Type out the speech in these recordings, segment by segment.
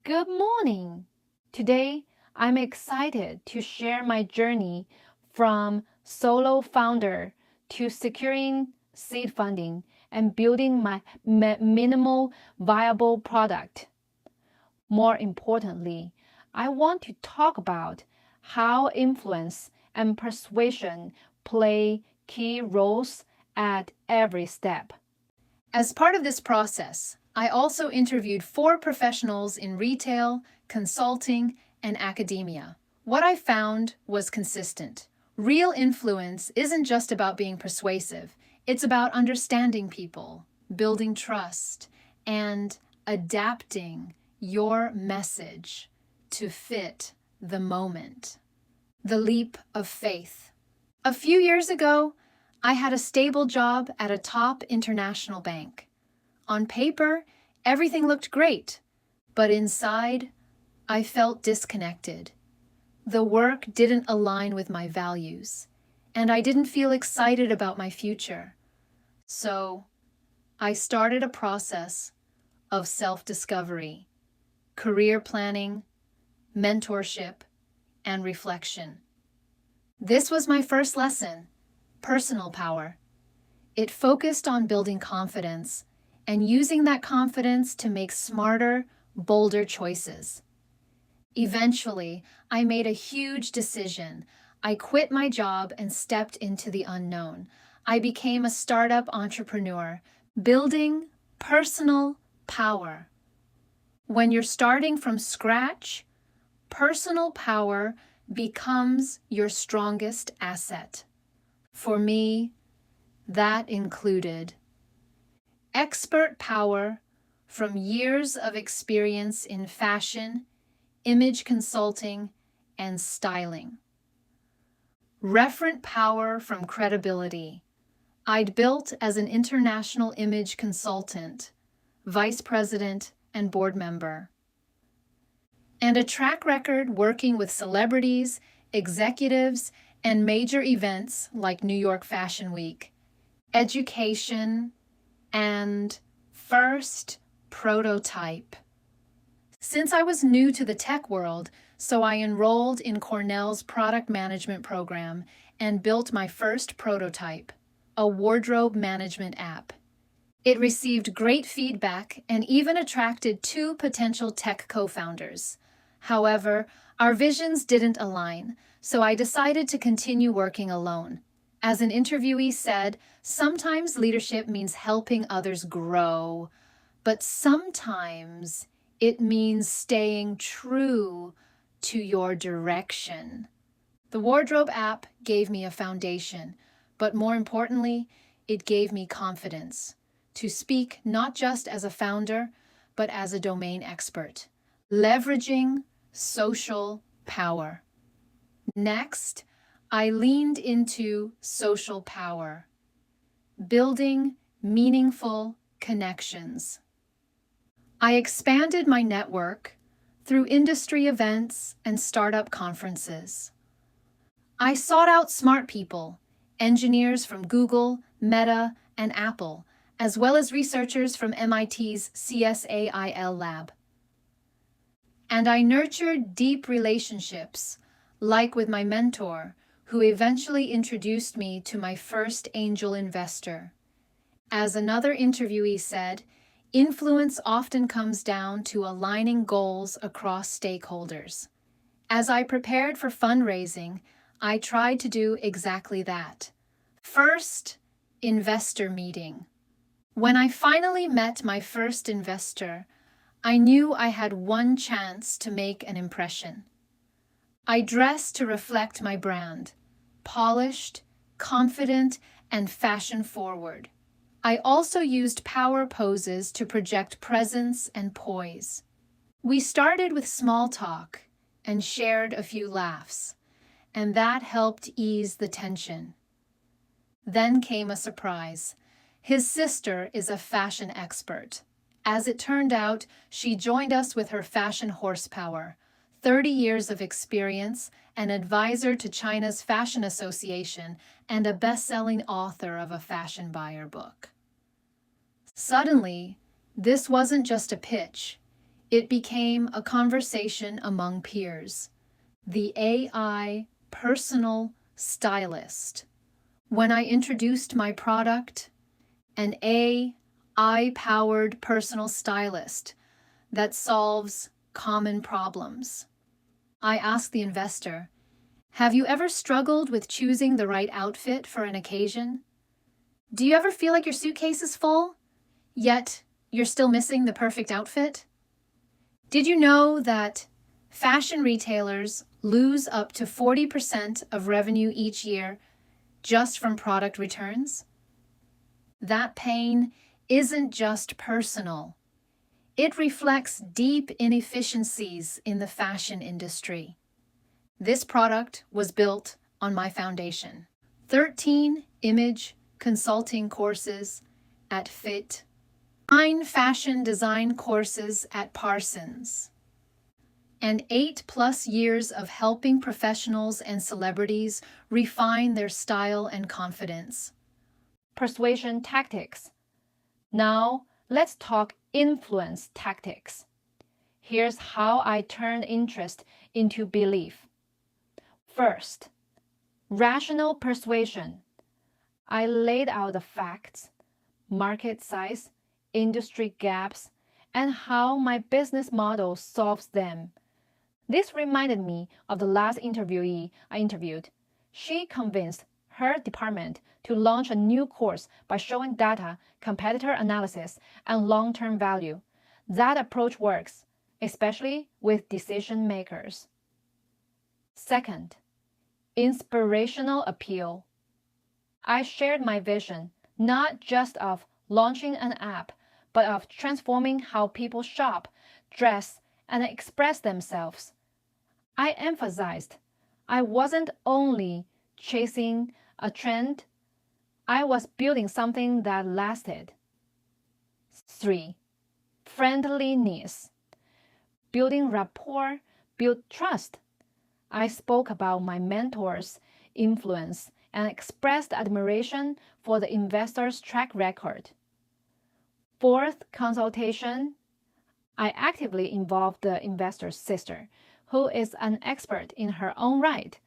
Good morning! Today, I'm excited to share my journey from solo founder to securing seed funding and building my minimal viable product. More importantly, I want to talk about how influence and persuasion play key roles at every step. As part of this process, I also interviewed 4 professionals in retail, consulting, and academia. What I found was consistent. Real influence isn't just about being persuasive, it's about understanding people, building trust, and adapting your message to fit the moment. The leap of faith. A few years ago, I had a stable job at a top international bank. On paper, everything looked great, but inside, I felt disconnected. The work didn't align with my values, and I didn't feel excited about my future. So, I started a process of self-discovery, career planning, mentorship, and reflection. This was my first lesson, personal power. It focused on building confidence and using that confidence to make smarter, bolder choices. Eventually, I made a huge decision. I quit my job and stepped into the unknown. I became a startup entrepreneur, building personal power. When you're starting from scratch, personal power becomes your strongest asset. For me, that included expert power from years of experience in fashion, image consulting, and styling. Referent power from credibility. I'd built as an international image consultant, vice president, and board member. And a track record working with celebrities, executives, and major events like New York Fashion Week, education, and first prototype. Since I was new to the tech world, so I enrolled in Cornell's product management program and built my first prototype, a wardrobe management app. It received great feedback and even attracted 2 potential tech co-founders. However, our visions didn't align, so I decided to continue working alone. As an interviewee said, sometimes leadership means helping others grow, but sometimes it means staying true to your direction. The wardrobe app gave me a foundation, but more importantly, it gave me confidence to speak not just as a founder, but as a domain expert, leveraging social power. Next, I leaned into social power, building meaningful connections. I expanded my network through industry events and startup conferences. I sought out smart people, engineers from Google, Meta, and Apple, as well as researchers from MIT's CSAIL lab. And I nurtured deep relationships, like with my mentor, who eventually introduced me to my first angel investor. As another interviewee said, influence often comes down to aligning goals across stakeholders. As I prepared for fundraising, I tried to do exactly that. First, investor meeting. When I finally met my first investor, I knew I had one chance to make an impression. I dressed to reflect my brand, polished, confident, and fashion-forward. I also used power poses to project presence and poise. We started with small talk and shared a few laughs, and that helped ease the tension. Then came a surprise. His sister is a fashion expert. As it turned out, she joined us with her fashion horsepower, 30 years of experience, an advisor to China's Fashion Association, and a best-selling author of a fashion buyer book. Suddenly, this wasn't just a pitch. It became a conversation among peers. The AI personal stylist. When I introduced my product, an AI-powered personal stylist that solves common problems. I asked the investor, have you ever struggled with choosing the right outfit for an occasion? Do you ever feel like your suitcase is full, yet you're still missing the perfect outfit? Did you know that fashion retailers lose up to 40% of revenue each year just from product returns? That pain isn't just personal. It reflects deep inefficiencies in the fashion industry. This product was built on my foundation. 13 image consulting courses at FIT, 9 fashion design courses at Parsons, and 8+ years of helping professionals and celebrities refine their style and confidence. Persuasion tactics. Now, let's talk influence tactics. Here's how I turned interest into belief. First, rational persuasion. I laid out the facts, market size, industry gaps, and how my business model solves them. This reminded me of the last interviewee I interviewed. She convinced her department to launch a new course by showing data, competitor analysis, and long-term value. That approach works, especially with decision makers. Second, inspirational appeal. I shared my vision, not just of launching an app, but of transforming how people shop, dress, and express themselves. I emphasized I wasn't only chasing a trend, I was building something that lasted. 3. Friendliness. Building rapport, build trust. I spoke about my mentor's influence and expressed admiration for the investor's track record. Fourth, consultation. I actively involved the investor's sister, who is an expert in her own right.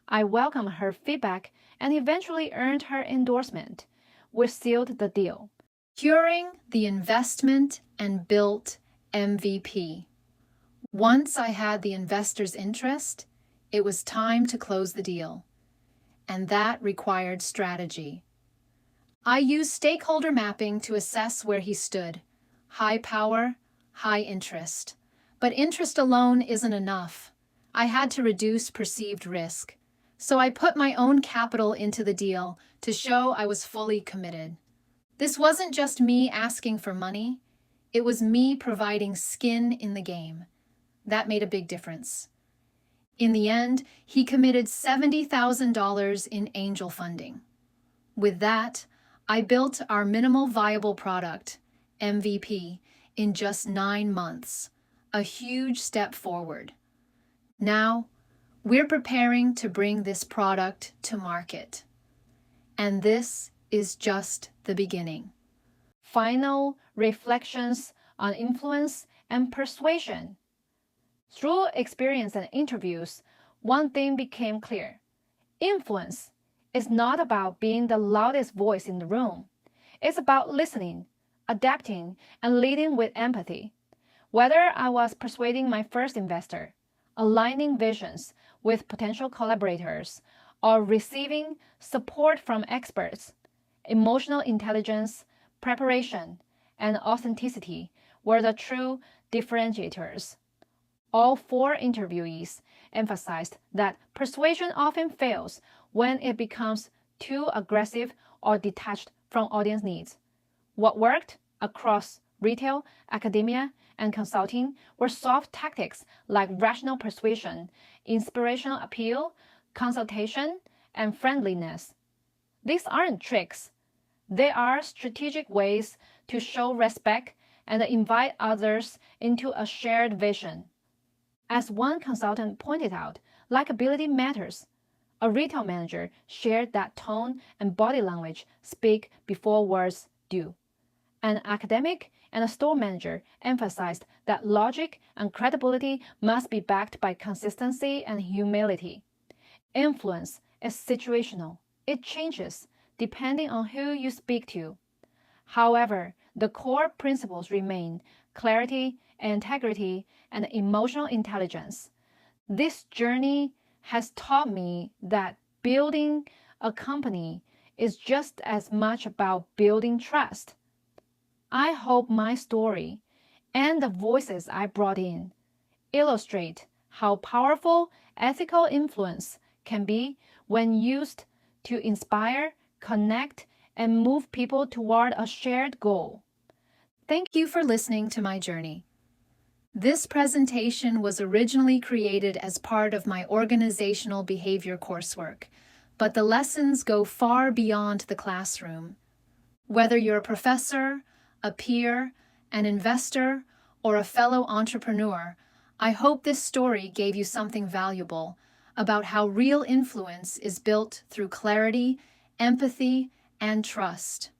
I welcomed her feedback and eventually earned her endorsement. We sealed the deal. Curing the investment and built MVP. Once I had the investor's interest, it was time to close the deal. And that required strategy. I used stakeholder mapping to assess where he stood. High power, high interest. But interest alone isn't enough. I had to reduce perceived risk. So I put my own capital into the deal to show I was fully committed. This wasn't just me asking for money. It was me providing skin in the game. That made a big difference. In the end, he committed $70,000 in angel funding. With that, I built our minimal viable product, MVP, in just 9 months, a huge step forward. Now, we're preparing to bring this product to market. And this is just the beginning. Final reflections on influence and persuasion. Through experience and interviews, one thing became clear. Influence is not about being the loudest voice in the room. It's about listening, adapting, and leading with empathy. Whether I was persuading my first investor, aligning visions with potential collaborators, or receiving support from experts, emotional intelligence, preparation, and authenticity were the true differentiators. All 4 interviewees emphasized that persuasion often fails when it becomes too aggressive or detached from audience needs. What worked across retail, academia, and consulting were soft tactics like rational persuasion, inspirational appeal, consultation, and friendliness. These aren't tricks. They are strategic ways to show respect and invite others into a shared vision. As one consultant pointed out, likability matters. A retail manager shared that tone and body language speak before words do. An academic and a store manager emphasized that logic and credibility must be backed by consistency and humility. Influence is situational. It changes depending on who you speak to. However, the core principles remain clarity, integrity, and emotional intelligence. This journey has taught me that building a company is just as much about building trust. I hope my story and the voices I brought in illustrate how powerful ethical influence can be when used to inspire, connect, and move people toward a shared goal. Thank you for listening to my journey. This presentation was originally created as part of my organizational behavior coursework, but the lessons go far beyond the classroom. Whether you're a professor, a peer, an investor, or a fellow entrepreneur, I hope this story gave you something valuable about how real influence is built through clarity, empathy, and trust.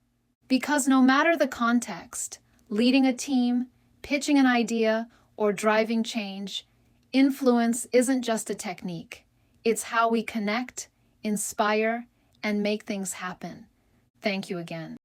Because no matter the context, leading a team, pitching an idea, or driving change, influence isn't just a technique. It's how we connect, inspire, and make things happen. Thank you again.